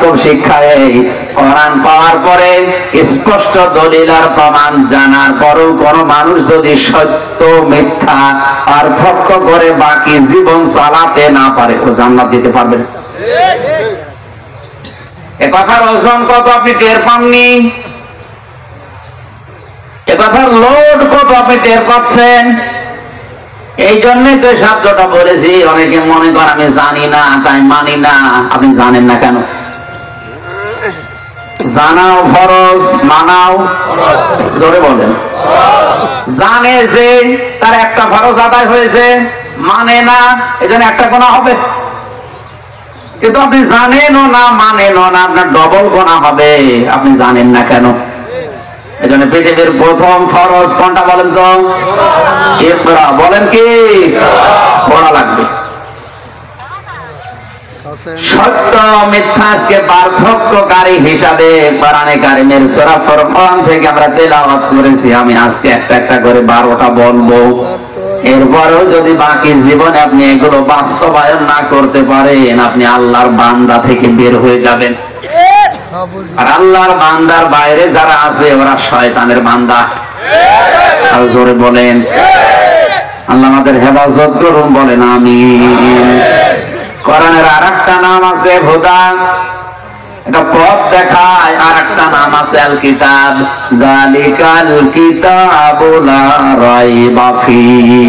বাস্তব শিক্ষা এই, কোরআন পাওয়ার পরে স্পষ্ট দলিল আর প্রমাণ জানার পরও কোন মানুষ যদি সত্য মিথ্যা পার্থক্য করে বাকি জীবন চালাতে না পারে, ও জান্নাত যেতে পারবে না। এ কথার ওজন কত আপনি টের পাননি? এ কথার লোড কত আপনি টের পাচ্ছেন? এই জন্যই তো শব্দটা বলেছি। অনেকে মনে করেন আমি জানি না তাই মানি না। আপনি জানেন না কেন? জানাও ফরজ, মানাও জোরে বলেন। জানে যে তার একটা ফরজ আদায় হয়েছে, মানে না, এজন্য একটা গোনা হবে। কিন্তু আপনি জানেনও না মানেনও না, আপনার ডবল গোনা হবে। আপনি জানেন না কেন? এজন্য পৃথিবীর প্রথম ফরজ কোনটা বলেন তো? ইকরা। বলেন কি? পড়া লাগবে। সত্য মিথ্যাকে পার্থক্যকারী হিসাবে কোরআনে কারিমের সূরা ফুরকান থেকে আমরা তেলাওয়াত করেছি। আমি আজকে একটা একটা করে 12টা বলবো। এরপরেও যদি বাকি জীবনে আপনি এগুলো বাস্তবায়ন না করতে পারেন, আপনি আল্লাহর বান্দা থেকে বের হয়ে যাবেন। আর আল্লাহর বান্দার বাইরে যারা আছে ওরা শয়তানের বান্দা। আর জোরে বলেন আল্লাহ আমাদের হেফাজত করুন, বলেন আমিন। কোরআনের আরেকটা নাম আছে হুদা, এটা পথ দেখায়। আর একটা নাম আছে আল কিতাব, যালিকাল কিতাবু লা রাইবা ফীহি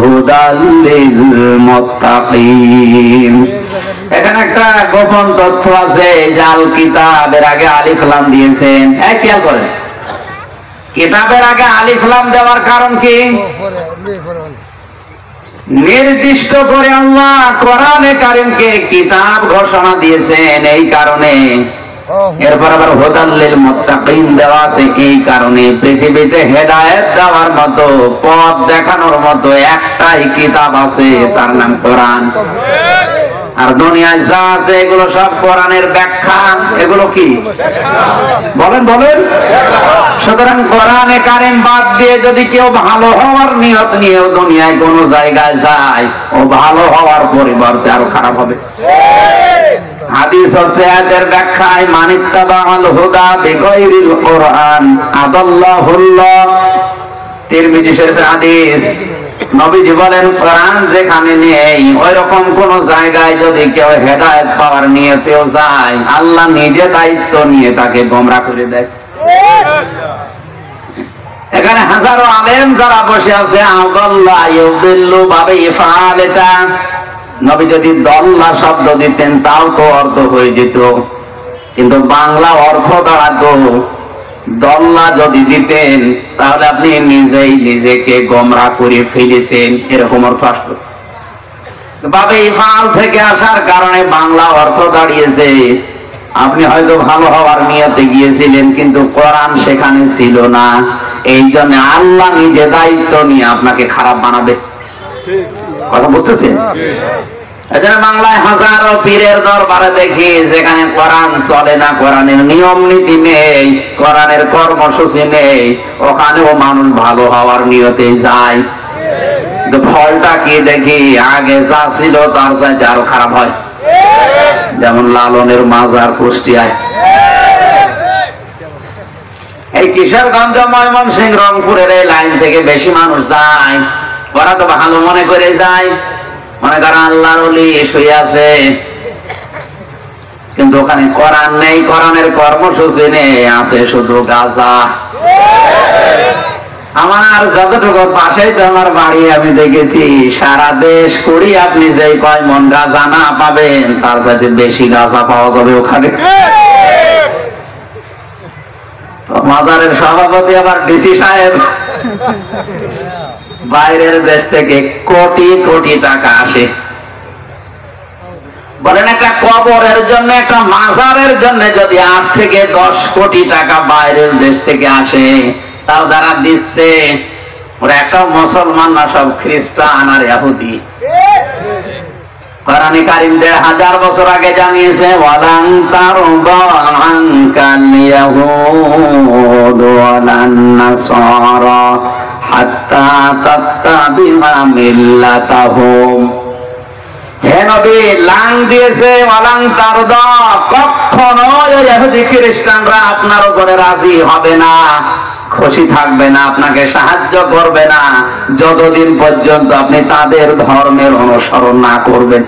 হুদাল লিল মুত্তাকিন। এখানে একটা গোপন তথ্য আছে। জাল কিতাবের আগে আলিফ লাম দিয়েছেন। এই খেয়াল করেন, কিতাবের আগে আলিফ লাম দেওয়ার কারণ কি? নির্দিষ্ট করে আল্লাহ কোরআনে কারিমকে কিতাব ঘোষণা দিয়েছেন এই কারণে। এরপর আবার হুদাল লিল মুত্তাকিন দেওয়া আছে এই কারণে। পৃথিবীতে হেদায়েত দেওয়ার মতো, পথ দেখানোর মতো একটাই কিতাব আছে, তার নাম কোরআন। আর দুনিয়ায় যা আছে এগুলো সব কোরআনের ব্যাখ্যা। এগুলো কি বলেন বলেন? সুতরাং কোরআনে কারিম বাদ দিয়ে যদি কেউ ভালো হওয়ার নিয়ত নিয়েও দুনিয়ায় কোনো জায়গায় যায়, ও ভালো হওয়ার পরিবর্তে আরো খারাপ হবে। হাদিস আছে এর ব্যাখ্যায়, মানিত্তাবাআল হুদা বিগাইরিল কোরআন আদাল্লাহুল্লাহ। তিরমিজি শরীফের হাদিস। নবীজি বলেন কোরআন যেখানে নেই ওই রকম কোন জায়গায় যদি কেউ হেদায়েত পাওয়ার নিয়তেও যায়, আল্লাহ নিজে দায়িত্ব নিয়ে তাকে গোমরা করে দেয়। এখানে হাজারো আলেম যারা বসে আছে, আদাল্লাহ ইউদিল্লু ভাবে ইফআল, এটা নবী যদি দল্লা শব্দ দিতেন তাও তো অর্থ হয়ে যেত, কিন্তু বাংলা অর্থ দাঁড়াতো দল্লা যদি দিতেন তাহলে আপনি নিজেই নিজেকে গোমরা করে ফেলেছেন, এরকম অর্থ আসতো। বাবে ইফআল থেকে আসার কারণে বাংলা অর্থ দাঁড়িয়েছে আপনি হয়তো ভালো হওয়ার নিয়তে গিয়েছিলেন, কিন্তু কোরআন সেখানে ছিল না। এই জন্য আল্লাহ নিজে দায়িত্ব নিয়ে আপনাকে খারাপ বানাবে। কথা বুঝতেছেন? এজন্য বাংলায় হাজারো পীরের দরবারে দেখি যেখানে কোরআন চলে না, কোরআনের নিয়ম নীতি নেই, কোরআনের কর্মসূচি নেই, ওখানেও মানুষ ভালো হওয়ার নিয়তে যায়। ফলটা কি দেখি, আগে যা ছিল তার চাইতে আরো খারাপ হয়। যেমন লালনের মাজার কুষ্টিয়ায়, এই কিশোরগঞ্জ, ময়মনসিংহ, রংপুরের এই লাইন থেকে বেশি মানুষ যায়। ওরা তো ভালো মনে করে যায়, মনে করেন আল্লাহর ওলি শুয়ে আছে, কিন্তু ওখানে কোরআন নেই, কোরআনের কর্মসূচি নেই, আছে শুধু গাঁজা। আমার যতটুকু পাশেই তো আমার বাড়ি, আমি দেখেছি সারা দেশ করি আপনি যে কয় মন গাঁজা না পাবেন তার চাইতে বেশি গাঁজা পাওয়া যাবে ওখানে। মাজারের সভাপতি আবার ডিসি সাহেব, বাইরের দেশ থেকে কোটি কোটি টাকা আসে। বলেন একটা কবরের জন্য, একটা মাজারের জন্য যদি 8 থেকে 10 কোটি টাকা বাইরের দেশ থেকে আসে, তাও যারা দিচ্ছে ওরা একটাও মুসলমান না, সব খ্রিস্টান আর ইহুদি। কোরআনে কারীম 1000 বছর আগে জানিয়েছে, ওয়ালান তারবা আনকাল ইয়াহুদ ওয়ালান নাসারা হাত্তা তাত্তাবিআ মিল্লাতাহুম। হে নবী, লাং দিয়েছে ওয়ালাং তারদা, কখনো ইহুদি খ্রিস্টানরা আপনার উপরে রাজি হবে না, খুশি থাকবে না, আপনাকে সাহায্য করবে না যতদিন পর্যন্ত আপনি তাদের ধর্মের অনুসরণ না করবেন।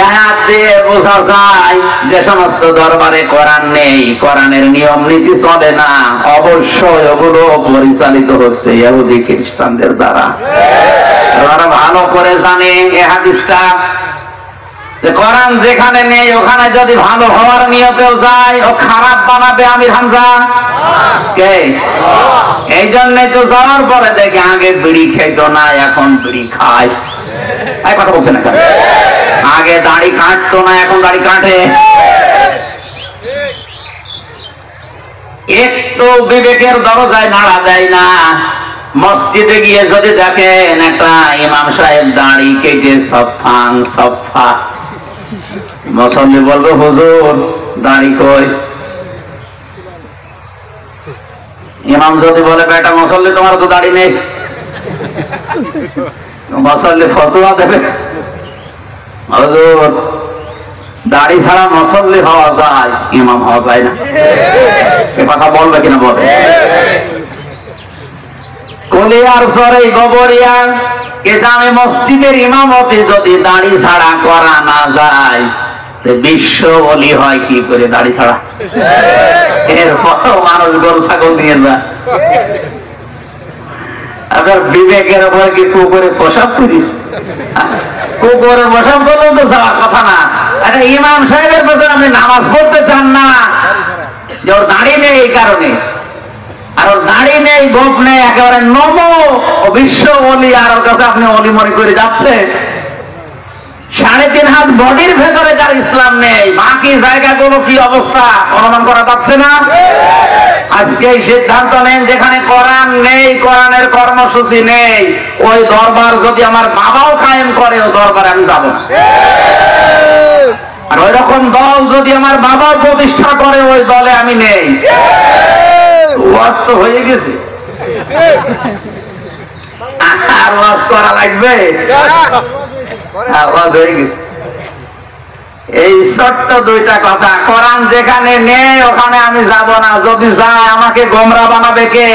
আয়াত দিয়ে বোঝা যায় যে সমস্ত দরবারে কোরআন নেই, কোরআনের নিয়ম নীতি চলে না, অবশ্যই ওগুলো পরিচালিত হচ্ছে ইহুদি খ্রিস্টানদের দ্বারা। ওরা ভালো করে জানে এই হাদিসটা, যে কোরআন যেখানে নেই ওখানে যদি ভালো হওয়ার নিয়তেও যায়, ও খারাপ বানাবে আমির হামজা কে? এই জন্যই তো যাওয়ার পরে দেখে আগে বিড়ি খেত না, এখন বিড়ি খায়। এই কথা বলছে না, আগে দাড়ি কাটতো না, এখন দাড়ি কাটে। একটু বিবেকের দরজায় নাড়া দেয় না। মসজিদে গিয়ে যদি দেখেন একটা ইমাম সাহেব দাড়ি কেটে সফাং সফা, মুসল্লি বলবে হুজুর দাড়ি কই? ইমাম যদি বলে বেটা মুসল্লি তোমার তো দাড়ি নেই, মুসল্লি ফতোয়া দেবে হুজুর দাড়ি ছাড়া মুসল্লি হওয়া যায়, ইমাম হওয়া যায় না। এ কথা বলবে কিনা বলে? কলিয়ার সরে গোবরিয়া কে জামে মসজিদের ইমামতি যদি দাড়ি ছাড়া করা না যায়, বিশ্ব বলি হয় কি করে দাড়ি ছাড়া? এরপর মানুষ গরু ছাগল নিয়ে যায়। আবার বিবেকের উপরে কি কুকুরে প্রসাব করিস? কুকুরে প্রসাব করলেও তো যাওয়ার কথা না। একটা ইমাম সাহেবের পেছনে আপনি নামাজ পড়তে চান না, যে ওর দাড়ি নেই এই কারণে, আর ওর দাড়ি নেই, গোপ নেই, একেবারে নম ও বিশ্ব অলি, আর ওর কাছে আপনি অলি মনে করে যাচ্ছে। 3.5 হাত বডির ভেতরে যার ইসলাম নেই, বাকি জায়গাগুলো কি অবস্থা অনুমান করা যাচ্ছে না? আজকে এই সিদ্ধান্ত নেন, যেখানে কোরআন নেই, কোরআনের কর্মসূচি নেই, ওই দরবার যদি আমার বাবাও কায়েম করে, ও দরবারে আমি যাব না। আর ওই রকম দল যদি আমার বাবাও প্রতিষ্ঠা করে, ওই দলে আমি নেই। ওয়াজ তো হয়ে গেছে, আর ওয়াজ করা লাগবে? ওয়াজ হয়ে গেছে। এই ছোট্ট দুইটা কথা, কোরআন যেখানে নেই ওখানে আমি যাব না, যদি যাই আমাকে গোমরা বানাবে কে?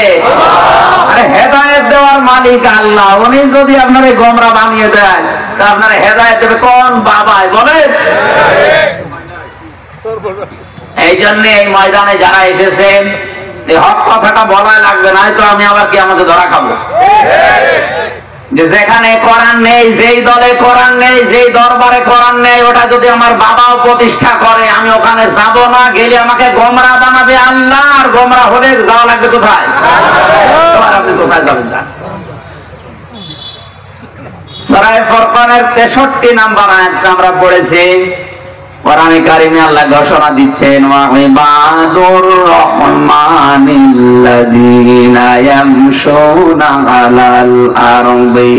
আরে হেদায়েত দেওয়ার মালিক আল্লাহ, উনি যদি আপনারে গোমরা বানিয়ে দেয়, তা আপনারা হেদায়েত দেবে কোন বাবাই বলে? এই জন্য এই ময়দানে যারা এসেছেন, এই হক কথাটা বলাই লাগবে, না তো আমি আবার কি আমাকে ধরা খাবো। যে যেখানে কোরআন নেই, যেই দলে কোরআন নেই, যেই দরবারে কোরআন নেই, ওটা যদি আমার বাবাও প্রতিষ্ঠা করে, আমি ওখানে যাব না। গেলে আমাকে গোমরা বানাবে আল্লাহ, আর গোমরা হলে যাওয়া লাগবে কোথায়? আপনি কোথায় যাবেন? যান। সূরা ফুরকানের 63 নম্বর আয়াতটা আমরা পড়েছি। কোরআনে কারিমে আল্লাহ ঘোষণা দিচ্ছেন, ওয়া ইবাদুর রহমানিল্লাযীনা ইয়ামশুনা আলাল আরদি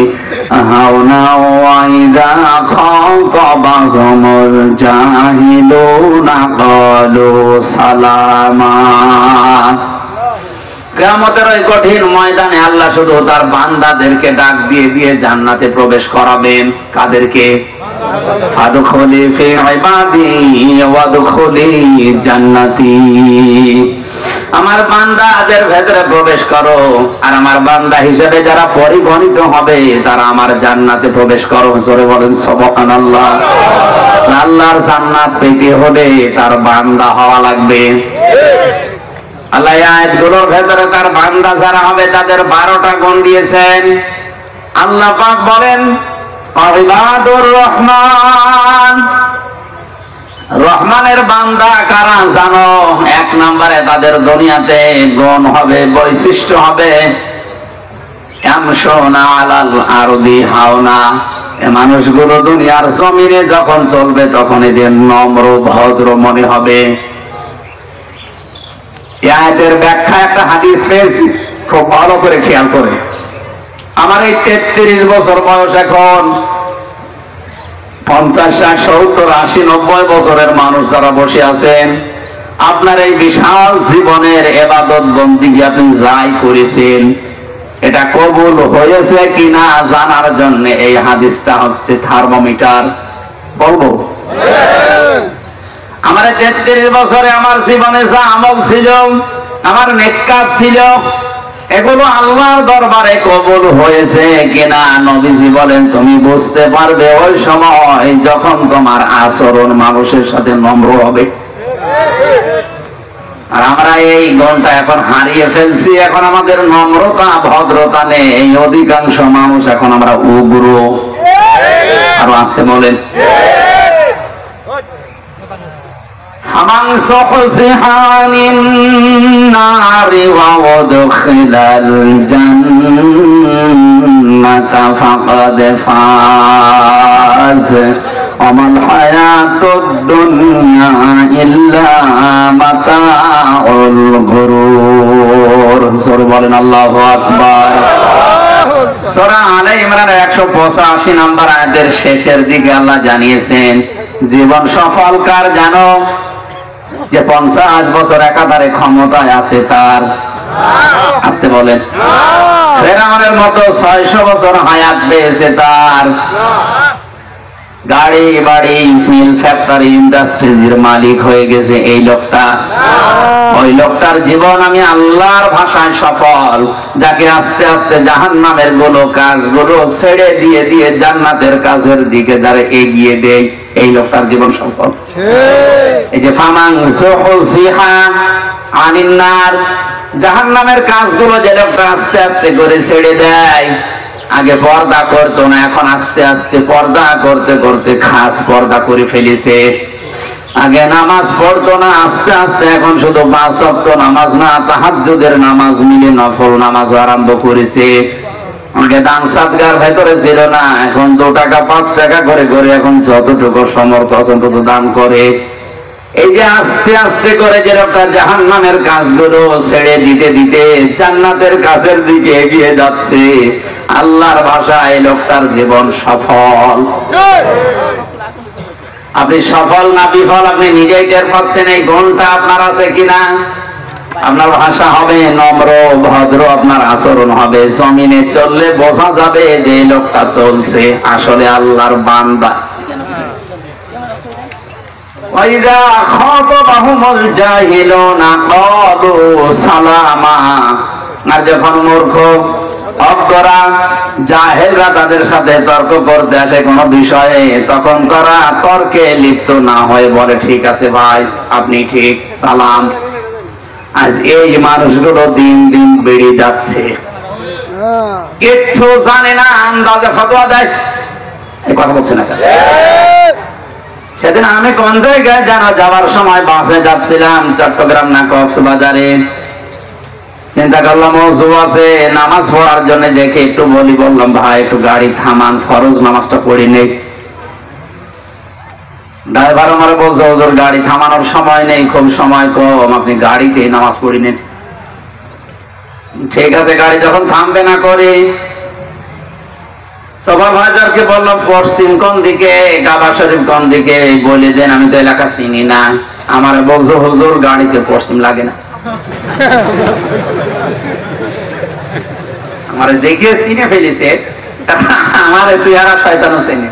হাওনা ওয়া ইযা খাতাবাহুমুল জাহিলুনা ক্বালু সালামা। কিয়ামতের ওই কঠিন ময়দানে আল্লাহ শুধু তার বান্দাদেরকে ডাক দিয়ে দিয়ে জান্নাতে প্রবেশ করাবেন। কাদেরকে? ফাদখুলি ফি ইবাদি ওয়াদখুলি জান্নাতি। আমার বান্দাদের ভেতরে প্রবেশ করো, আর আমার বান্দা হিসেবে যারা পরিগণিত হবে তারা আমার জান্নাতে প্রবেশ করো। জোরে বলেন সুবহানাল্লাহ। আল্লাহর জান্নাত পেতে হলে তার বান্দা হওয়া লাগবে। আল্লাহ আয়াতগুলোর ভেতরে তার বান্দা যারা হবে তাদের 12টা গুণ দিয়েছেন। আল্লাহ পাক বলেন, ইবাদুর রহমান, রহমানের বান্দা কারা জানো? 1 নম্বরে তাদের দুনিয়াতে গুণ হবে, বৈশিষ্ট্য হবে, ইয়ামশুনা আলাল আরদি হাওনা। এই মানুষগুলো দুনিয়ার জমিনে যখন চলবে তখন এদের নম্র ভদ্র মনে হবে। আয়াতের ব্যাখ্যা একটা হাদিস পেয়েছি, খুব ভালো করে খেয়াল করে। আমার এই 33 বছর বয়স, এখন 50, 60, 70, 80, 90 বছরের মানুষ যারা বসে আছেন, আপনার এই বিশাল জীবনের ইবাদত বন্দেগী আপনি যাই করেছেন, এটা কবুল হয়েছে কিনা জানার জন্য এই হাদিসটা হচ্ছে থার্মোমিটার। বলবো আমার 33 বছরে আমার জীবনে যা আমল ছিল, আমার নেককার ছিল, এগুলো আল্লাহর দরবারে কবুল হয়েছে কিনা নবীজি বলেন তুমি বুঝতে পারবে ওই সময় যখন তোমার আচরণ মানুষের সাথে নম্র হবে। আর আমরা এই গুণটা এখন হারিয়ে ফেলছি। এখন আমাদের নম্রতা ভদ্রতা নেই, অধিকাংশ মানুষ এখন আমরা উগ্র। আরো আসতে বলেন فمن زحزح عن النار وأدخل الجنة فقد فاز وما الحياة الدنيا إلا متاع الغرور। জোরে বলেন আল্লাহু আকবার। সূরা আলে ইমরানের 185 নম্বর আয়াতের শেষের দিকে আল্লাহ জানিয়েছেন জীবন সফল কার জানো? যে 50 বছর একাধারে ক্ষমতায় আছে তার। আসতে বলেন ফেরাউনের মতো 600 বছর হায়াত পেয়েছে তার। গাড়ি বাড়ি মিল ফ্যাক্টরি ইন্ডাস্ট্রিজের মালিক হয়ে গেছে এই লোকটা। ওই লোকটার জীবন আমি আল্লাহর ভাষায় সফল, যাকে আস্তে আস্তে জাহান্নামের গুলো কাজগুলো ছেড়ে দিয়ে দিয়ে জান্নাতের কাজের দিকে যারা এগিয়ে দেয় এই লোকটার জীবন সফল। এই যে ফামান যুহজিহা আনিন নার, জাহান্নামের কাজগুলো যে লোকটা আস্তে আস্তে করে ছেড়ে দেয়, আগে পর্দা করতো না, এখন আস্তে আস্তে পর্দা করতে করতে খাস পর্দা করে ফেলেছে। আগে নামাজ পড়তো না, আস্তে আস্তে এখন শুধু 5 ওয়াক্ত নামাজ না, তাহাজ্জুদের নামাজ মিলে নফল নামাজ আরম্ভ করেছে। আগে দান সাদগার ভেতরে ছিল না, এখন 2 টাকা 5 টাকা করে করে এখন যতটুকু সমর্থ আছে তত দান করে। এই যে আস্তে আস্তে করে যে লোকটা জাহান্নামের কাজগুলো ছেড়ে দিতে দিতে জান্নাতের কাজের দিকে এগিয়ে যাচ্ছে, আল্লাহর ভাষায় এই লোকটার জীবন সফল। আপনি সফল না বিফল আপনি নিজেই টের পাচ্ছেন। এই গুণটা আপনার আছে কিনা? আপনার ভাষা হবে নম্র ভদ্র, আপনার আচরণ হবে, জমিনে চললে বোঝা যাবে যে এই লোকটা চলছে আসলে আল্লাহর বান্দা। وَإِذَا خَاطَبَهُمُ الْجَاهِلُونَ قَالُوا سَلَامًا। আর যখন মূর্খ অজ্ঞরা জাহেলরা তাদের সাথে তর্ক করতে আসে কোনো বিষয়ে, তখন তারা তর্কে লিপ্ত না হয়ে বলে ঠিক আছে ভাই, আপনি ঠিক, সালাম। আজ এই মানুষগুলো দিন দিন বেড়ে যাচ্ছে, কিচ্ছু জানে না, আন্দাজে ফতোয়া দেয়। এই কথা বলছে না? সেদিন আমি কোন জায়গায় জানা যাওয়ার সময় বাসে যাচ্ছিলাম, চট্টগ্রাম না কক্সবাজারে। চিন্তা করলাম ওযু আছে, নামাজ পড়ার জন্য দেখে একটু বললাম ভাই একটু গাড়ি থামান, ফরজ নামাজটা পড়ি নেই। ড্রাইভার আমার বলছে হুজুর গাড়ি থামানোর সময় নেই, খুব সময় কম, আপনি গাড়িতে নামাজ পড়ি নেন। ঠিক আছে, গাড়ি যখন থামবে না করে সুপারভাইজারকে বললাম পশ্চিম কোন দিকে, কাবা শরীফ কোন দিকে বলে দেন, আমি তো এলাকা চিনি না। আমার বলছো হুজুর গাড়িতে পশ্চিম লাগে না। আমার দেখে চিনে ফেলেছে, আমার চেহারা শয়তানও চিনে।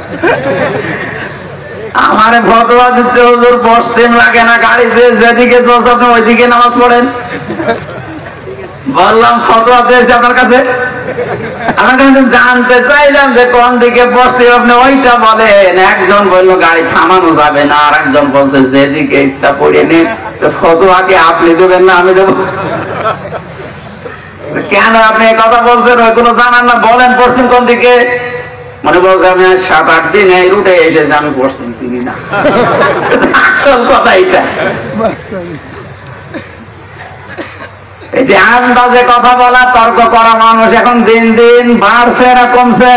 আমার ফতোয়া দিতে হুজুর পশ্চিম লাগে না, গাড়িতে যেদিকে চলছে আপনি ওইদিকে নামাজ পড়েন। বললাম ফতোয়া পেয়েছি আপনার কাছে, আমি কিন্তু জানতে চাইলাম যে কোন দিকে পশ্চিম, আপনি ওইটা বলেন। একজন বললো গাড়ি থামানো যাবে না, আর একজন বলছে যেদিকে ইচ্ছা পড়ে নেন। ফতোয়া কি আপনি দেবেন না আমি দেবো? কেন আপনি এই কথা বলছেন? ওইগুলো জানান না, বলেন পশ্চিম কোন দিকে। মনে বলছে আমি 7-8 দিন এই রুটে এসেছি, আমি পশ্চিম চিনি না। আসল কথা এইটা। এই যে আন্দাজে কথা বলা, তর্ক করা মানুষ এখন দিন দিন বাড়ছে না কমছে?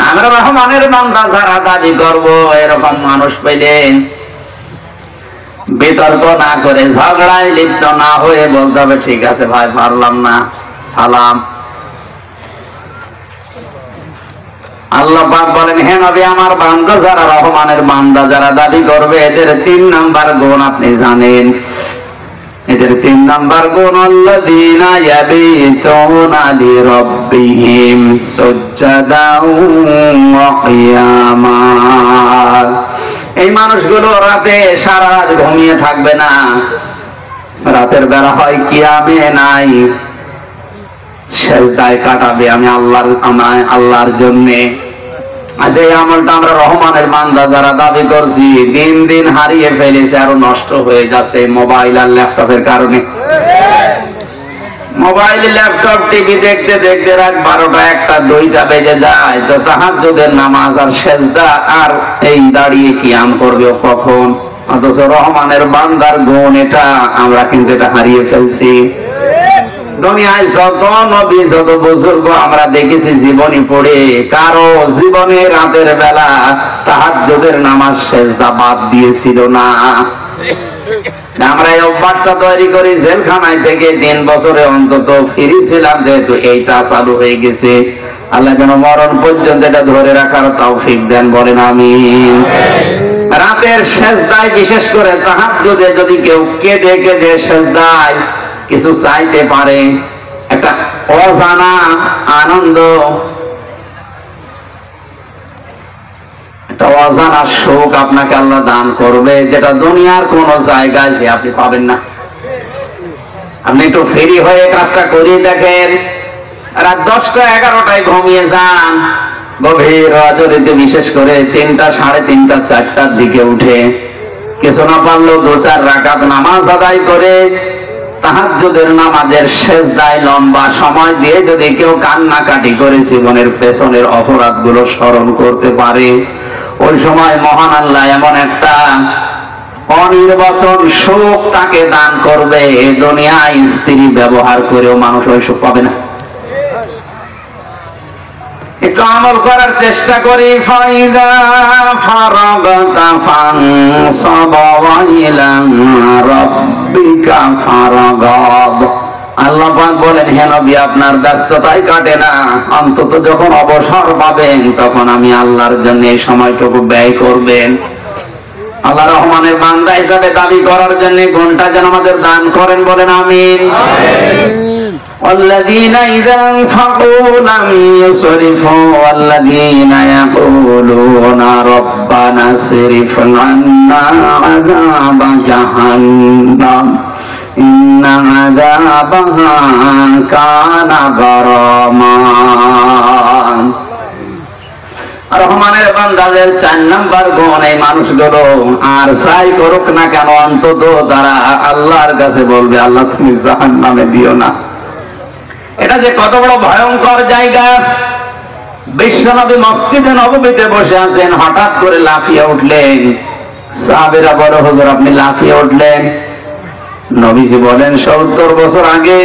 আমরা রহমানের বান্দা যারা দাবি করবো এরকম মানুষ পেলেন বিতর্ক না করে, ঝগড়ায় লিপ্ত না হয়ে বলতে হবে ঠিক আছে ভাই পারলাম না, সালাম। আল্লাহ পাক বলেন হে নবী আমার বান্দা যারা রহমানের বান্দা যারা দাবি করবে এদের 3 নাম্বার গুণ আপনি জানেন। এদের ৩ নাম্বার গুণ আল্লাযীনা ইয়াবিতুনা লিরাব্বিহিম সুজদাও ওয়া কিয়ামা। এই মানুষগুলো রাতে সারা রাত ঘুমিয়ে থাকবে না, রাতের বেলা হয় কিয়ামে নাই সেজদায় কাটাবে আমি আল্লাহর জন্য। আচ্ছা, এই আমলটা আমরা রহমানের বান্দা যারা দাবি করছি দিন দিন হারিয়ে ফেলেছে, আরো নষ্ট হয়ে যাচ্ছে মোবাইল আর ল্যাপটপের কারণে। মোবাইল ল্যাপটপ টিভি দেখতে দেখতে রাত 12টা 1টা 2টা বেজে যায়, তো তাহাজ্জুদের নামাজ আর সেজদা আর এই দাঁড়িয়ে কিয়াম করবে কখন? অথচ রহমানের বান্দার গুণ এটা, আমরা কিন্তু এটা হারিয়ে ফেলছি। দুনিয়ায় যত নবী যত বুজুর্গ আমরা দেখেছি জীবনী পড়ে, কারো জীবনে রাতের বেলা তাহাজ্জুদের নামাজ সেজদা বাদ দিয়েছিল না। আমরা এই অভ্যাসটা তৈরি করি জেলখানায় থেকে 3 বছরে অন্তত ফিরেছিলাম, যেহেতু এইটা চালু হয়ে গেছে। আল্লাহ যেন মরণ পর্যন্ত এটা ধরে রাখার তৌফিক দেন, বলেন আমিন। রাতের সেজদায় বিশেষ করে তাহাজ্জুদে যদি কেউ কেঁদে কেঁদে সেজদায় কিছু চাইতে পারে, একটা অজানা আনন্দ, একটা অজানা সুখ আপনাকে আল্লাহ দান করবে, যেটা দুনিয়ার কোন জায়গায় যে আপনি পাবেন না। আপনি একটু ফ্রি হয়ে কাজটা করিয়ে দেখেন, রাত 10টা 11টায় ঘুমিয়ে যান, গভীর রাজনীতি বিশেষ করে 3টা 3:30 4টার দিকে উঠে কিছু না পারলেও 2-4 রাকাত নামাজ আদায় করে তাহাজ্জুদের নামাজের সেজদায় লম্বা সময় দিয়ে যদি কেউ কান্নাকাটি করে জীবনের পেছনের অপরাধগুলো স্মরণ করতে পারে, ওই সময় মহান আল্লাহ এমন একটা অনির্বাচন সুখ তাকে দান করবে, দুনিয়ায় স্ত্রী ব্যবহার করেও মানুষ ওই সুখ পাবে না। একটু আমল করার চেষ্টা করি। ফাইদা ফারাগতা ফানসাব ওয়া ইলা রাব্বিকা ফারাগাব। আল্লাহ পাক বলেন, হে নবী আপনার ব্যস্ততাই কাটে না, অন্তত যখন অবসর পাবেন তখন আমি আল্লাহর জন্য এই সময়টুকু ব্যয় করবেন। আল্লাহ রহমানের বান্দা হিসাবে দাবি করার জন্য গুণটা যেন আমাদের দান করেন, বলেন আমিন। والذين إذا أنفقوا لم يسرفوا والذين يقولون ربنا اصرف عنا عذاب جهنم إن عذابها كان غراما। রহমানের বান্দাদের 4 নাম্বার গুণ এই মানুষগুলো আর যাই করুক না কেন অন্তত তারা আল্লাহর কাছে বলবে, আল্লাহ তুমি জাহান্নামে দিও না। এটা যে কত বড় ভয়ঙ্কর জায়গা। বিশ্বনবী মসজিদে নববীতে বসে আছেন, হঠাৎ করে লাফিয়ে উঠলেন। সাহাবীরা বলে, হুজুর আপনি লাফিয়ে উঠলেন? নবীজি বলেন, 70 বছর আগে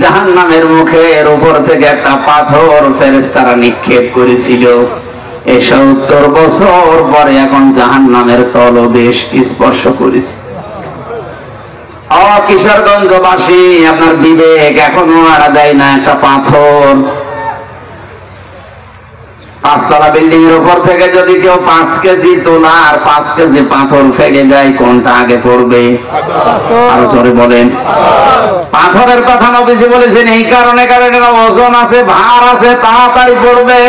জাহান্নামের মুখের উপর থেকে একটা পাথর ফেরেশতারা নিক্ষেপ করেছিল। এই 70 বছর পরে এখন জাহান্নামের তলদেশ স্পর্শ করেছে। কিশোরগঞ্জবাসী, আপনার বিবেক এখনো আড়া দেয় না একটা পাথর। 5তলা বিল্ডিং এর উপর থেকে যদি কেউ 5 কেজি তোলা আর 5 কেজি পাথর ফেলে যায়, কোনটা আগে পড়বে? আরো জোরে বলেন। পাথরের কথা নবীজি বলেছেন এই কারণে, কারণ এর ওজন আছে, ভার আছে, তাড়াতাড়ি পড়বে।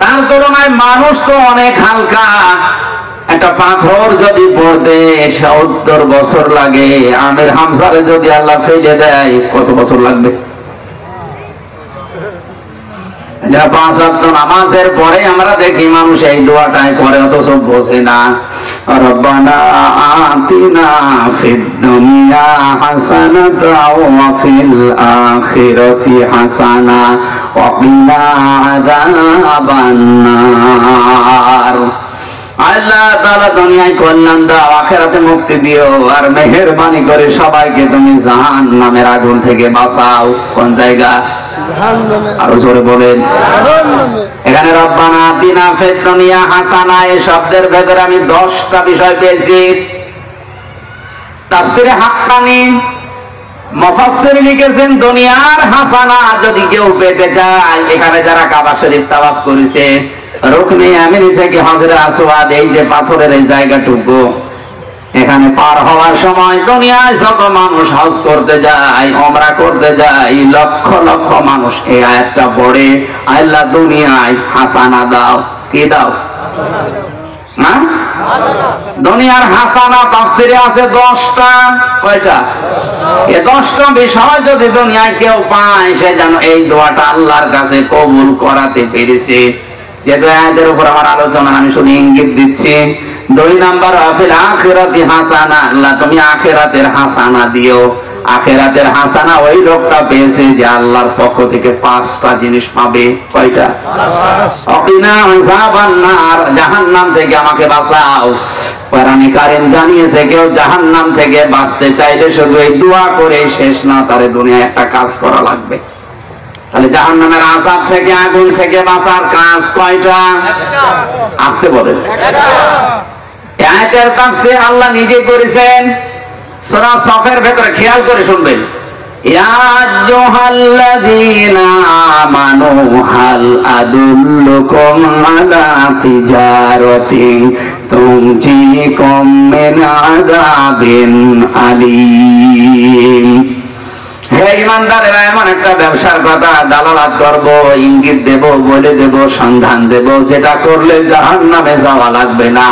তার তুলনায় মানুষ তো অনেক হালকা। একটা পাথর যদি পড়তে 70 বছর লাগে, আমির হামজারে যদি আল্লাহ ফেলে দেয় কত বছর লাগবে? 5 ওয়াক্ত নামাজের পরে আমরা দেখি মানুষ এই দোয়াটাই করে, অথচ বোঝে না। রব্বানা আতিনা ফিদ দুনিয়া হাসানাতাও ওয়া ফিল আখিরাতি হাসানা ওয়া কিনা আযাবান নার। আল্লাহ তাআলা দুনিয়ায় কল্যাণ দাও, আখিরাতে মুক্তি দিও, আর মেহেরবানি করে সবাইকে তুমি জাহান্নামের আগুন থেকে বাঁচাও। কোন জায়গা? আরো জোরে বলেন। এখানে রব্বানা আতিনা ফিদ দুনিয়া হাসানা এই শব্দের ভেতরে আমি 10টা বিষয় পেয়েছি। তাফসীরে হাক্কানি মুফাসসির লিখেছেন, দুনিয়ার হাসানা যদি কেউ পেতে চায়, এখানে যারা কাবা শরীফ তাওয়াফ করেছে, রুকনে আমিনি থেকে হজরে আসওয়াদ, এই যে পাথরের এই জায়গাটুকু, এখানে পার হওয়ার সময় দুনিয়ায় যত মানুষ হজ করতে যায়, ওমরা করতে যায়, লক্ষ লক্ষ মানুষ এই আয়াতটা পড়ে, আল্লাহ দুনিয়ায় হাসানা দাও। কি দাও? হ্যাঁ, দুনিয়ার হাসানা তাফসিরে আছে 10টা। কয়টা? এই 10টা বিষয় যদি দুনিয়ায় কেউ পায়, সে যেন এই দোয়াটা আল্লাহর কাছে কবুল করাতে পেরেছে। যেহেতু আয়াতের উপর আমার আলোচনা, আমি শুধু ইঙ্গিত দিচ্ছি। 2 নাম্বার, আফিল আখিরাতি হাসানা, আল্লাহ তুমি আখিরাতের হাসানা দিও। আখিরাতের হাসানা ওই লোকটা পেয়েছে যে আল্লাহর পক্ষ থেকে 5টা জিনিস পাবে। কয়টা? অকিনা আযাবান নার, জাহান্নাম থেকে আমাকে বাঁচাও। কোরআনে কারীম জানিয়েছে কেউ জাহান্নাম থেকে বাঁচতে চাইলে শুধু এই দোয়া করে শেষ না, তারে দুনিয়ায় একটা কাজ করা লাগবে। তাহলে জাহান্নামের আযাব থেকে, আগুন থেকে বাঁচার কাজ কয়টা? আসতে বলেন। আয়াতের তাফসীর আল্লাহ নিজে করেছেন সূরা সফের ভেতরে, খেয়াল করে শুনবেন। ইয়া আইয়ুহাল্লাযীনা আমানু হাল আদুল্লুকুম আলা তিজারাতিন তুনজিকুম মিন আযাবিন আলীম। হে ঈমানদারেরা, এমন একটা ব্যবসার কথা দালালাত করব, ইঙ্গিত দেব, বলে দেব, সন্ধান দেব, যেটা করলে জাহান্নামে যাওয়া লাগবে না।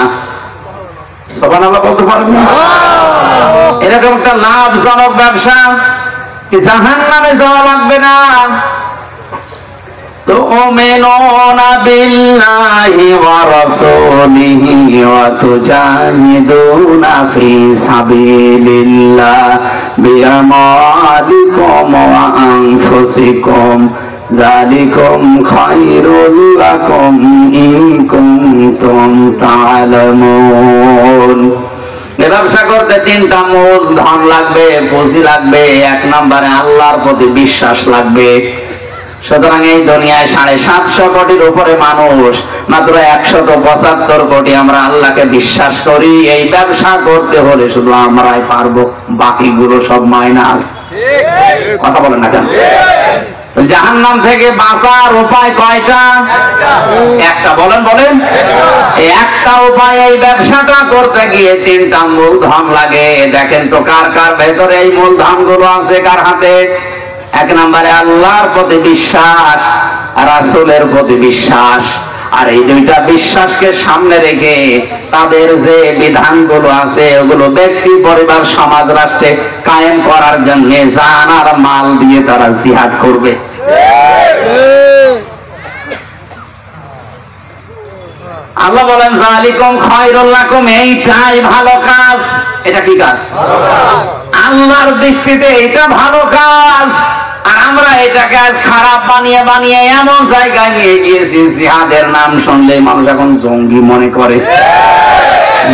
সুবহানাল্লাহ বলতে পারেন না? এরকম একটা লাভজনক ব্যবসা, জাহান্নামে যাওয়া লাগবে না। তুমিনুনা বিল্লাহি ওয়া রাসূলিহি ওয়া তুজাহিদুনা ফি সাবিলিল্লাহ বিআমালিকুম ওয়া আনফুসিকুম যালিকুম খায়রুল লাকুম ইন কুনতুম তা'লামুন। ব্যবসা করতে 3টা মূল ধন লাগবে, পুঁজি লাগবে। 1 নম্বরে আল্লাহর প্রতি বিশ্বাস লাগবে। সুতরাং এই দুনিয়ায় 750 কোটির উপরে মানুষ, মাত্র 175 কোটি আমরা আল্লাহকে বিশ্বাস করি। এই ব্যবসা করতে হলে শুধু আমরাই পারবো, বাকিগুলো সব মাইনাস। কথা বলেন না কেন? জাহান্নাম থেকে বাঁচার উপায় কয়টা? একটা। বলেন বলেন। একটা উপায়, এই ব্যবসাটা করতে গিয়ে 3টা মূলধন লাগে। দেখেন তো কার কার ভেতরে এই মূলধনগুলো আছে, কার হাতে? 1 নম্বরে আল্লাহর প্রতি বিশ্বাস, রাসূলের প্রতি বিশ্বাস। আর এই 2টা বিশ্বাসকে সামনে রেখে তাদের যে বিধানগুলো আছে, ওগুলো ব্যক্তি, পরিবার, সমাজ, রাষ্ট্রে কায়েম করার জন্য জান আর মাল দিয়ে তারা জিহাদ করবে। আল্লাহ বলেন যালিকুম খায়রুল লাকুম, এইটাই ভালো কাজ। এটা কি কাজ? আল্লাহর দৃষ্টিতে এটা ভালো কাজ। আর আমরা এটাকে আজ খারাপ বানিয়ে বানিয়ে এমন জায়গায় নিয়ে গিয়েছি, জিহাদের নাম শুনলে মানুষ এখন জঙ্গি মনে করে।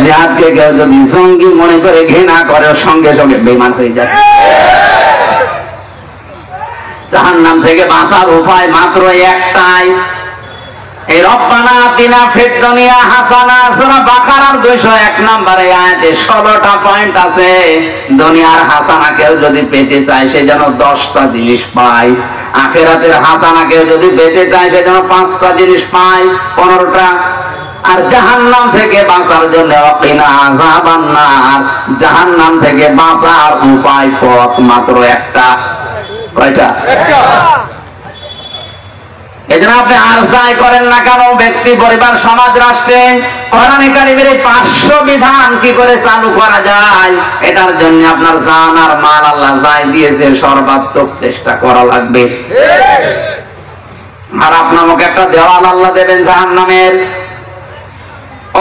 জিহাদকে কেউ যদি জঙ্গি মনে করে, ঘৃণা করে, সঙ্গে সঙ্গে বেঈমান হয়ে যায়। জাহান্নাম থেকে বাঁচার উপায় মাত্র একটাই। এই রব্বানা আতিনা ফিদ দুনিয়া হাসানা, সূরা বাকারার 201 নম্বরে আয়াতে 16টা পয়েন্ট আছে। দুনিয়ার হাসানা কেউ যদি পেতে চায়, সে যেন 10টা জিনিস পায়। আখিরাতের হাসানা কেউ যদি পেতে চায়, সে যেন 5টা জিনিস পায়, 15টা। আর জাহান্নাম থেকে বাঁচার জন্য ওয়াকিনা আযাবান নার, জাহান্নাম থেকে বাঁচার উপায়, পথ মাত্র একটা। কয়টা? একটা। এজন্য আপনি আর যাই করেন না কেন, ব্যক্তি, পরিবার, সমাজ, রাষ্ট্রে কোরআনে কারীমের এই 500 বিধান কি করে চালু করা যায়, এটার জন্য আপনার জান আর মাল আল্লাহ যাই দিয়েছে, সর্বাত্মক চেষ্টা করা লাগবে। আর আপনাকে একটা দেওয়াল আল্লাহ দেবেন জাহান্নামের,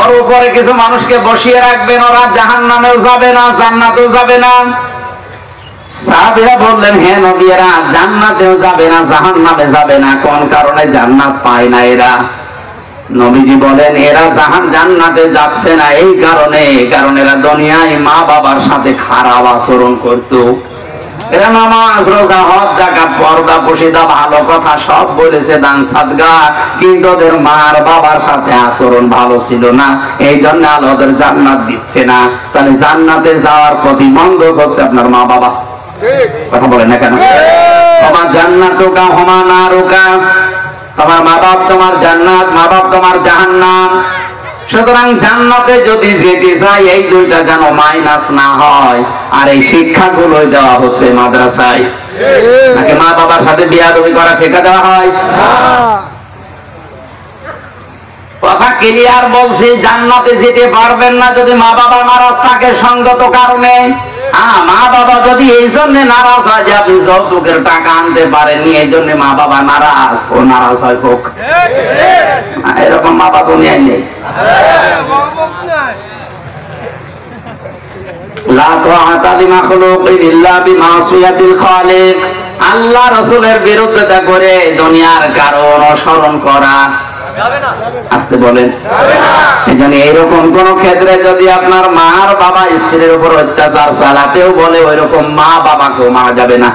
ওর উপরে কিছু মানুষকে বসিয়ে রাখবেন, ওরা জাহান্নামেও যাবে না, জান্নাতেও যাবে না। সাহাবীরা বললেন, হে নবীরা, জান্নাতেও যাবে না, জাহান্নামে যাবে না, কোন কারণে জান্নাত পায় না এরা? নবীজি বলেন, এরা জান্নাতে যাচ্ছে না এই কারণে, কারণ এরা দুনিয়ায় মা বাবার সাথে খারাপ আচরণ করত। এরা নামাজ, রোজা, হজ, যাকাত, পর্দা, পর্দা, ভালো কথা সব বলেছে, দান সাদগা, কিন্তু ওদের মার বাবার সাথে আচরণ ভালো ছিল না, এই জন্য আল্লাহ ওদের জান্নাত দিচ্ছে না। তাহলে জান্নাতে যাওয়ার প্রতিবন্ধক হচ্ছে আপনার মা বাবা। কথা বলেন না কেন? তোমার জান্নাতুকা হুমা নারুকা, তোমার মা বাপ তোমার জান্নাত, মা বাপ তোমার জাহান্নাম। সুতরাং জান্নাতে যদি যেতে চাই এই দুইটা যেন মাইনাস না হয়। আর এই শিক্ষাগুলোই দেওয়া হচ্ছে মাদ্রাসায়, নাকি মা বাবার সাথে বিয়াদবি করা শেখা দেওয়া হয়? কথা ক্লিয়ার বলছি, জান্নাতে যেতে পারবেন না যদি মা বাবা নারাজ থাকে সঙ্গত কারণে। মা বাবা যদি এই জন্য নারাজ হয় যে আপনি যৌতুকের টাকা আনতে পারেননি, এই জন্য মা বাবা নারাজ, ও নারাজ হয় হোক। এরকম মা বাবা দুনিয়ায় নেই। আল্লাহ রাসূলের বিরুদ্ধে করে দুনিয়ার কারো অনুসরণ করা আসতে বলেন। এজন্য এইরকম কোন ক্ষেত্রে যদি আপনার মার বাবা স্ত্রীর উপর অত্যাচার চালাতেও বলে, ওই রকম মা বাবাকেও মারা যাবে না।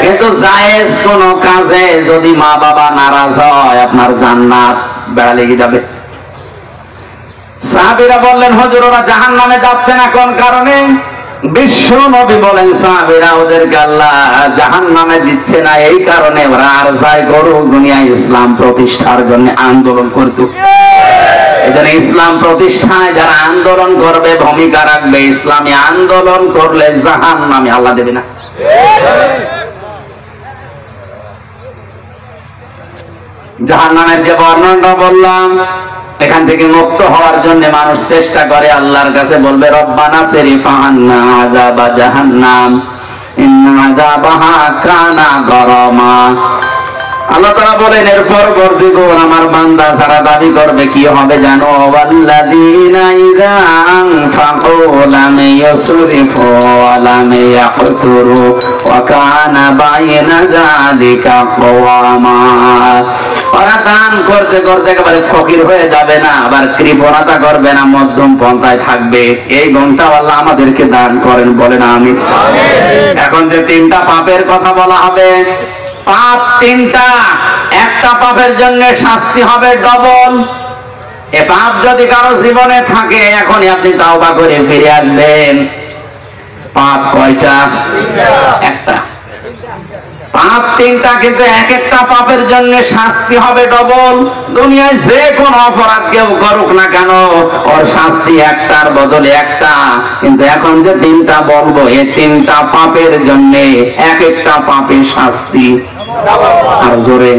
কিন্তু জায়েজ কোন কাজে যদি মা বাবা নারাজ হয়, আপনার জান্নাত বেড়া লেগে যাবে। সাহাবীরা বললেন, হুজুর ওরা জাহান্নামে যাচ্ছে না কোন কারণে? বিশ্ব নবী বলেন, সাহাবীরা ওদেরকে আল্লাহ জাহান্নামে দিচ্ছে না এই কারণে ওরা আর যাই করুক দুনিয়ায় ইসলাম প্রতিষ্ঠার জন্য আন্দোলন করত। এজন্য ইসলাম প্রতিষ্ঠায় যারা আন্দোলন করবে, ভূমিকা রাখবে, ইসলামী আন্দোলন করলে জাহান্নামে আল্লাহ দেবে না। জাহান্নামের যে বর্ণনা বললাম, এখান থেকে মুক্ত হওয়ার জন্য মানুষ চেষ্টা করে, আল্লাহর কাছে বলবে রব্বানা সিরিফ আন্না আযাবা জাহান্নাম ইন্না আযাবাহা কানা গরামা। আল্লাহ তাআলা বলেন এর পরবর্তীকালে আমার বান্দা যারা দাবি করবে কি হবে জানো? ওয়াল্লাযীনা ইযা আনফাকু লাম ইউসরিফু ওয়া লাম ইয়াকতুরু ওয়া কানা বাইনা যালিকা কওয়ামা। ওরা দান করতে করতে একেবারে ফকির হয়ে যাবে না, আবার কৃপণতা করবে না, মধ্যম পন্থায় থাকবে। এই গুণটা আল্লাহ আমাদেরকে দান করেন, বলেন আমিন। এখন যে তিনটা পাপের কথা বলা হবে, পাপ তিনটা, একটা পাপের জন্য শাস্তি হবে ডবল। এ পাপ যদি কারো জীবনে থাকে, এখনই আপনি তাওবা করে ফিরে আসবেন। পাপ কয়টা? একটা। পাপ তিনটা, কিন্তু এক একটা পাপের জন্য শাস্তি হবে ডবল। দুনিয়ায় যে কোন অপরাধ কেউ করুক না কেন, ওর শাস্তি একটার বদলে একটা। কিন্তু এখন যে তিনটা বলবো, এই তিনটা পাপের জন্য এক একটা পাপের শাস্তি আর জোরে।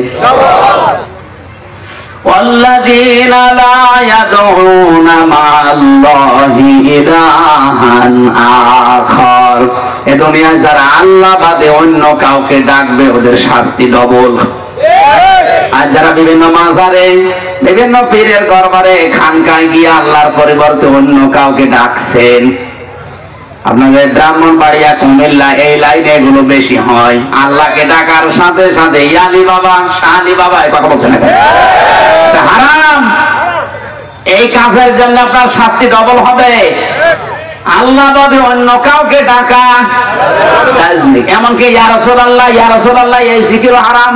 والذين لا يدعون مع الله إلها آخر। এ দুনিয়ায় যারা আল্লাহ বাদে অন্য কাউকে ডাকবে, ওদের শাস্তি ডবল। আর যারা বিভিন্ন মাজারে, বিভিন্ন পীরের দরবারে, খানকায় গিয়ে আল্লাহর পরিবর্তে অন্য কাউকে ডাকছেন, আপনাদের ব্রাহ্মণবাড়িয়া, কুমিল্লা এই লাইনে এগুলো বেশি হয়। আল্লাহকে ডাকার সাথে সাথে ইয়ালি বাবা, শালি বাবা, এই কথা বলছেন হারাম। এই কাজের জন্য আপনার শাস্তি ডবল হবে। আল্লাহ বাদে অন্য কাউকে ডাকা, এমনকি ইয়া রাসূলুল্লাহ, ইয়া রাসূলুল্লাহ এই জিকিরও হারাম।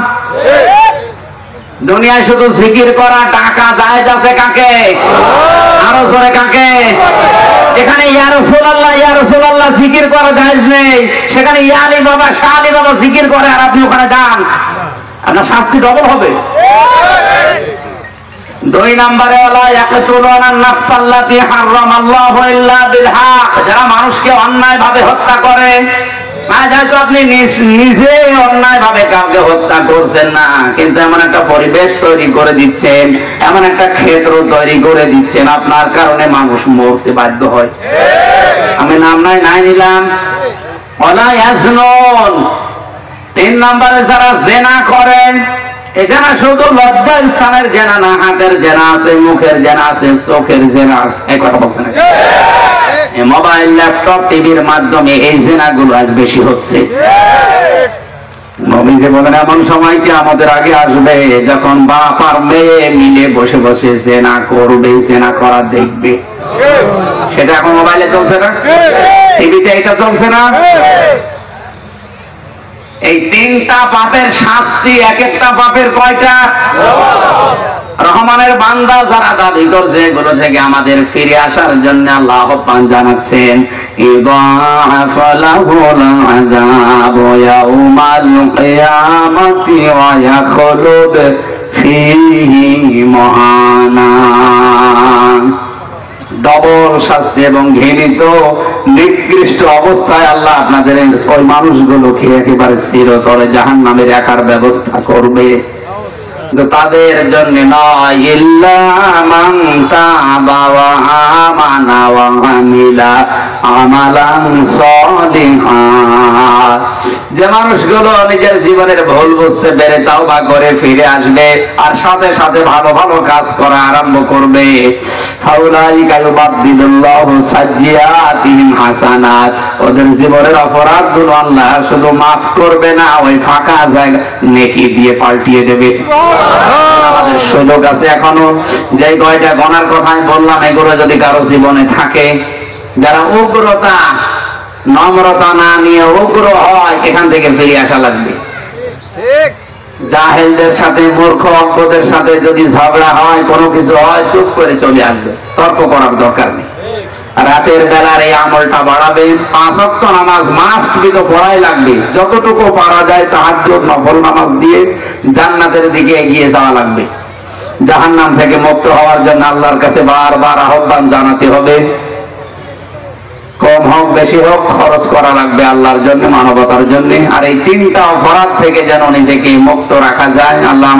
দুনিয়ায় শুধু জিকির করা, ডাকা জায়েজ আছে কাকে? আরো জোরে কাকে? এখানে ইয়া রাসূলুল্লাহ, ইয়া রাসূলুল্লাহ জিকির করা জায়েজ নেই, সেখানে ইয়া আলী বাবা, শাহ আলী বাবা জিকির করে, আর আপনি ওখানে যান, আপনার শাস্তি ডবল হবে। দুই নম্বরে ওয়ালা ইয়াকতুলুনা নাফসাল্লাতী হারামাল্লাহু ইল্লা বিল হক। যারা মানুষকে অন্যায় ভাবে হত্যা করে, যেহেতু আপনি নিজে অন্যায় ভাবে কাউকে হত্যা করছেন না, কিন্তু এমন একটা পরিবেশ তৈরি করে দিচ্ছেন, এমন একটা ক্ষেত্র তৈরি করে দিচ্ছেন, আপনার কারণে মানুষ মরতে বাধ্য হয়। আমি নাম নাই নিলাম। ওয়ালা ইয়াজনুন। তিন নম্বরে যারা জেনা করেন, এই জেনা শুধু লজ্জার স্থানের জেনা না, হাতের জেনা আছে, মুখের জেনা আছে, চোখের জেনা আছে। এই কথা বলছেন, মোবাইল, ল্যাপটপ, টিভির মাধ্যমে এই জেনাগুলো আজ বেশি হচ্ছে। নবীজি বলেন এমন সময় কি আমাদের আগে আসবে যখন বাপ আর মেয়ে মিলে বসে বসে জেনা করবে, জেনা করা দেখবে। সেটা এখন মোবাইলে চলছে না, টিভিতে এটা চলছে না। এই তিনটা পাপের শাস্তি, এক একটা পাপের কয়টা? রহমানের বান্দা যারা দাবি করছে, এগুলো থেকে আমাদের ফিরে আসার জন্য আল্লাহ আহ্বান জানাচ্ছেন, ইদাফা লাহুল আযাবু ইয়াউমাল কিয়ামাতি ওয়া ইয়াখলুদ ফীহি মুহানা। ডবল শাস্তি এবং ঘৃণিত নিকৃষ্ট অবস্থায় আল্লাহ আপনাদের ওই মানুষগুলোকে একেবারে চিরতরে জাহান্নামে রাখার ব্যবস্থা করবে। তাদের জন্য নয়, ইল্লা মান তাবা ওয়া আমানা ওয়া আমিলা আমালান সলিহান। যে মানুষগুলো নিজের জীবনের ভুল বুঝতে পেরে তাওবা করে ফিরে আসবে আর সাথে সাথে ভালো ভালো কাজ করা আরম্ভ করবে, ফাউলাইকা ইউবাদদিলুল্লাহু সাইয়্যাতিহিম হাসানাত। ওদের জীবনের অপরাধগুলো আল্লাহ শুধু মাফ করবে না, ওই ফাঁকা জায়গা নেকি দিয়ে পাল্টিয়ে দেবে। আমাদের সুযোগ আছে এখনো, যে কয়টা গণার কথা আমি বললাম এগুলো যদি কারো জীবনে থাকে, যারা উগ্রতা নম্রতা না নিয়ে উগ্র হয়, এখান থেকে ফিরে আসা লাগবে। জাহেলদের সাথে মূর্খ অজ্ঞদের সাথে যদি ঝগড়া হয়, কোনো কিছু হয়, চুপ করে চলে আসবে, তর্ক করার দরকার নেই। রাতের বেলার এই আমলটা বাড়াবে। 5 ওয়াক্ত নামাজ মাস্ট বি তো পড়াই লাগবে, যতটুকু পারা যায় তাহাজ্জুদ নফল নামাজ দিয়ে জান্নাতের দিকে এগিয়ে যাওয়া লাগবে। জাহান্নাম থেকে মুক্ত হওয়ার জন্য আল্লাহর কাছে বারবার আহ্বান জানাতে হবে। কম হোক বেশি হোক খরচ করা লাগবে আল্লাহর জন্য, মানবতার জন্য। আর এই 3টা অপরাধ থেকে যেন নিজেকে মুক্ত রাখা যায়। আল্লাহ